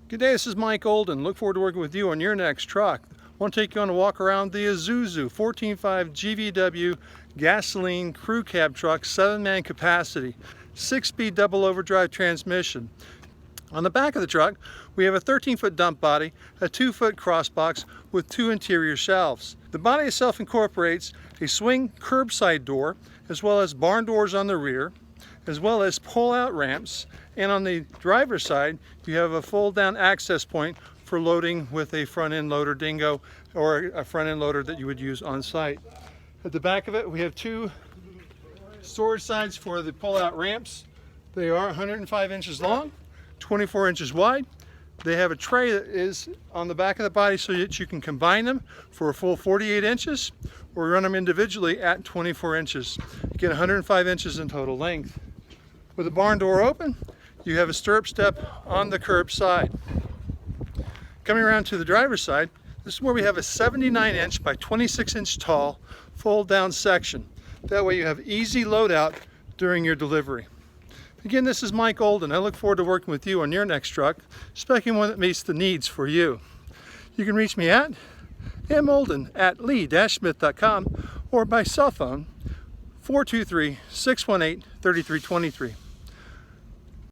Good day, this is Mike Olden. Look forward to working with you on your next truck. I want to take you on a walk around the Isuzu 14.5 GVW gasoline crew cab truck, 7-man capacity, 6-speed double overdrive transmission. On the back of the truck, we have a 13-foot dump body, a 2-foot crossbox with 2 interior shelves. The body itself incorporates a swing curbside door, as well as barn doors on the rear, as well as pull-out ramps. And on the driver's side, you have a fold-down access point for loading with a front-end loader dingo or a front-end loader that you would use on site. At the back of it, we have 2 storage sides for the pull-out ramps. They are 105 inches long, 24 inches wide. They have a tray that is on the back of the body so that you can combine them for a full 48 inches or run them individually at 24 inches. You get 105 inches in total length. With the barn door open, you have a stirrup step on the curb side. Coming around to the driver's side, this is where we have a 79-inch by 26-inch tall fold-down section. That way you have easy loadout during your delivery. Again, this is Mike Olden. I look forward to working with you on your next truck, specing one that meets the needs for you. You can reach me at molden@lee-smith.com or by cell phone 423-618-3323.